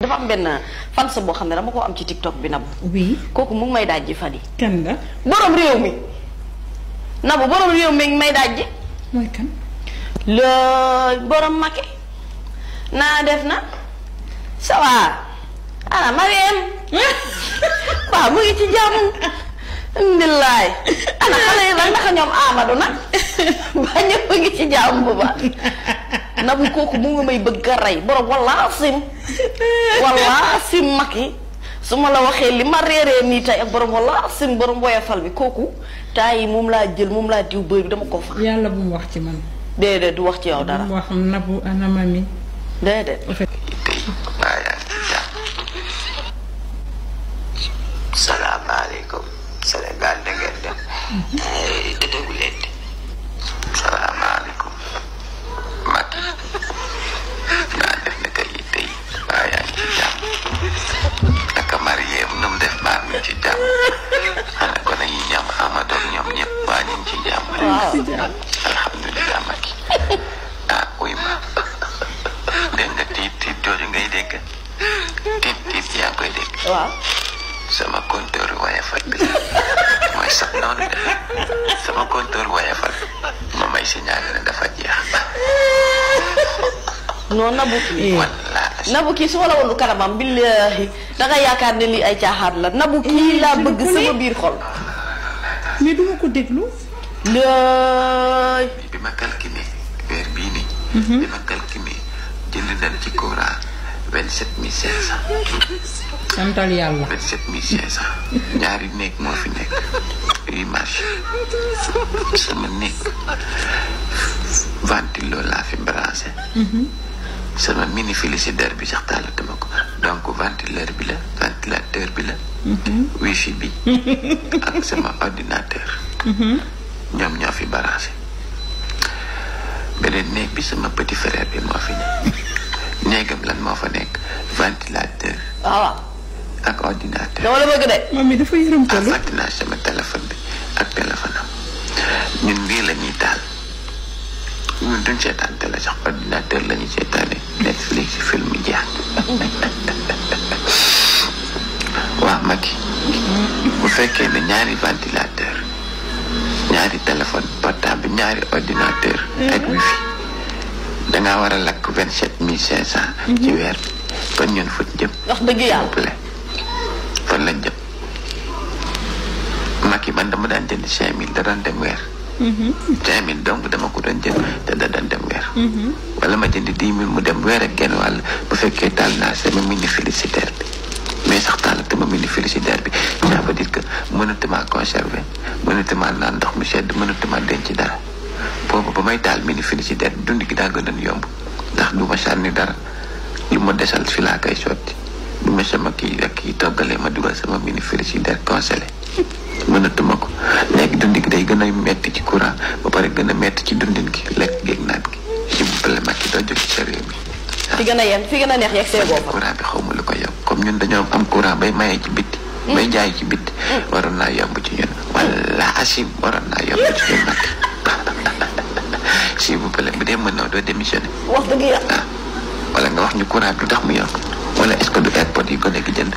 dafa am benn fan sa boo xam ne dama ko am ci TikTok bi Nabou. oui kooku mu ngi may daaj ji fan yi. kan la. borom réew mi. Nabou borom réew mi ngi may daaj ji. mooy kan. le borom Macky. naa def na. ça va. ana Mariem. waaw mu ngi ci jàmm. alhamdulilah. ana xale yi nag naka ñoom Amadou nag. ba ñëpp ngi ci jàmm bu baax. Nabou kooku mu ngi may bëgg a rey borom walla sim Macky su ma la waxee li ma réeree nii tey ak borom walla sim borom woyofal bi kooku taa yi moom laa jël moom laa diw bëri bi dama ko fa. yàlla bu mu wax ci man. déedéet du wax ci yow dara. bu mu wax Nabou ana mami. déedéet. salaamaaleykum Sénégal da ngeen dem. dëggu leen de. salaamaaleykum. Macky. naa def ne kay yitte yi. waaye yaa ngi ci jàmm. naka Mariem nu mu def baax mi ci jàmm. xanaa kon yi ñam Amadou ak ñoom ñëpp waa ñu ngi ci jàmm. alhamdulilah Macky. ah uy ma. dégg nga tiit jooju ngay dégg. tiit yaa ngi koy dégg. waaw. sama compteur Woyofal bi mooy sax noonu de sama compteur Woyofal ma may signalé ne dafa jeex. non Nabou kii. wallaahi Nabou kii su ma la woon kanamam billaahi danga yaakaar ne lii ay caaxaan la Nabou kii laa bëgg sama biir xol. mais duma ko déglu. laay. bi ma calculé weer bii nii. bi ma calculé jënd nañ ci courant 27500. santal yàlla. 27500. ñaari néeg moo fi nekk. yu marché sama néeg ventilo laa fi branché. sama mini frigidaire bi sax taalatuma ko donc ventilateur bi la. wifi bi. ak sama ordinateur. ñoom ñoo fi branché. beneen néeg bi sama petit frère bi moo fi nekk. néegam lan moo fa nekk ventilateur. waaw. ak ordinateur. dama la bëgg de. mami dafa yërëm ko lu. fàtte naa sama téléphone bi ak téléphone am ñun lii la ñuy taal ñun duñ seetaan télé sax ordinateur la ñuy seetaane Netflix film jeex. waa Macky bu fekkee ne ñaari ventilateur ñaari téléphone portable ñaari ordinateur ak wifi dangaa war a lakk 27500. ci weer bi kon ñun fu jëm. wax dëgg yàlla. fan lañ jëm. Macky man dama daan jënd 5000 da daan dem weer. 5000 donc dama ko doon jënd te da daan dem weer. wala ma jënd 10 000 mu dem weer ak genn wàll bu fekkee taal naa sama mini frigidaire bi mais sax taalatuma mini frigidaire bi ça veut dire que mënatuma conserver mënatuma naan ndox mu sedd mënatuma denc dara boobu ba may taal mini frigidaire bi dund gi daa gën a yomb ndax du ma sànni dara lu ma desal fi laa koy sotti. bu ma sama kii ak kii toggalee ma dugal sama mini frigidaire congelé mënatuma ko léegi dund gi day gën a metti ci courant ba pare gën a metti ci dundin gi lekk géeg naat gi s'il vous plaît Macky doo jóg ci sa réew mi. fi gën a yéen fi gën a neex yegg see boobu. courant bi xaw ma lu ko yokk comme ñun dañoo am courant bay maye ci bitti. bay jaay ci bitti. waroon naa yomb ci ñun wala asim waroon naa yomb ci ñun Macky s'il vous plaît bu dee mënoo doo démissionné. wax dëgg yàlla. wala nga wax ñu courant bi lu tax mu yokk. wala est-ce que du airpod yi gone gi jënd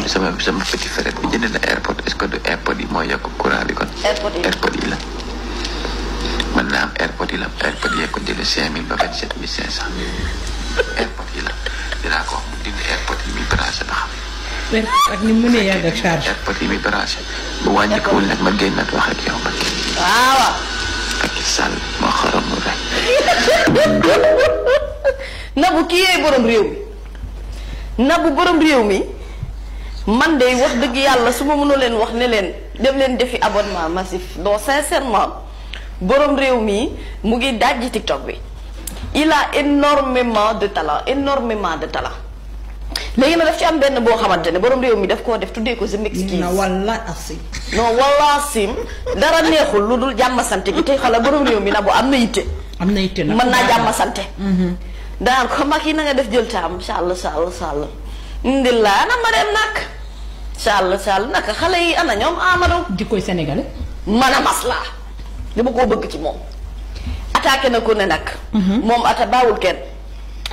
sama petit frère bi jënd na airpod est-ce que du airpod yi moo yokk courant bi kon. airpod yi la. mën naa am airpod yi la airpod yee ko jëlee 5000 ba 27500. airpod yi la dinaa ko wax mu dindi airpod yi muy branché ba xam. ak ni mu mënee yàgg ak charge. airpod yi muy branché bu wàññikuwul nag ma génnaat wax ak yow Macky. waaw. Macky Sall moo xoromu rek. Nabou kii yee borom réew mi. Nabou borom réew mi man de wax dëgg yàlla su ma mënoo leen wax ne leen dem leen defi abonnement massif donc sincèrement borom réew mi mu ngi dajji TikTok bi il a énormément de talent léegi nag daf ci am benn boo xamante ne borom réew mi daf koo def tuddee ko je m'excuse. non walla asim. non walla asim dara neexul lu dul jàmm sant gi tey xala borom réew mi Nabou am na yitte. am na yitte nag mën naa jàmm sante. daan ko Macky na nga def jël taam sàll. ndilaa na ma dem nag sàll naka xale yi ana ñoom Amadou. jikkoy sénégalais. man a maslaa dama koo bëgg ci moom. attaqué na ko ne nag. moom ata baawul kenn.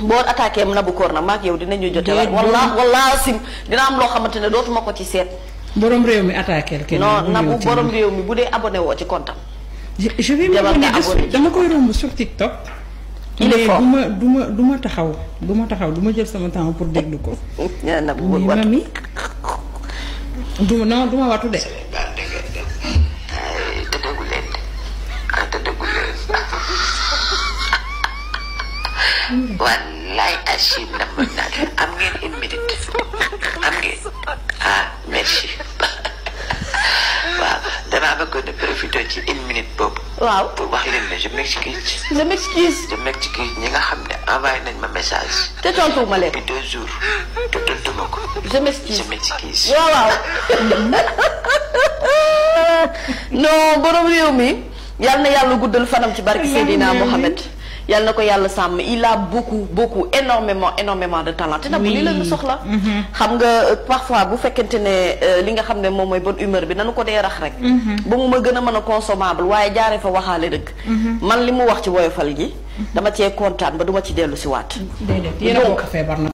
boo attaqué Nabou Cor na maag yow dinañu jote walla sim dina am loo xamante ne dootuma ko ci seet. borom réew mi attaqué kenn. non Nabou borom réew mi bu dee abonné woo ci compte am. je vais m'abonner dessus dama koy romb sur TikTok. il est fort mais du ma taxaw du ma jël sama temps pour déglu ko. Nabou mais mami du ma watu de. wallaay Achille namm naa am ngeen une minute am ngeen merci waaw damaa bëggoon a profité ci une minute boobu. waaw pour wax leen ne je m'excuse. je m'excuse. je m'excuse ñi nga xam ne envoyé nañ ma message. te tontu ma leen. depuis 2 jours te tontu ma ko. je m'excuse. je m'excuse. waaw non borom réew mi yal na yàlla guddal fanam ci barke Seydina Mohamed. yàlla na ko yàlla sàmm il a beaucoup énormément de talent te nag lii la ñu soxla. xam nga parfois bu fekkente ne li nga xam ne moom mooy bonne humeur bi nanu ko dee rax rek. ba mu ma gën a mën a consommable waaye jaaree fa waxaale dëgg. man li mu wax ci woyofal gi. dama cee kontaan ba duma ci dellu si waat. déedéet yéen a bokk feebar na.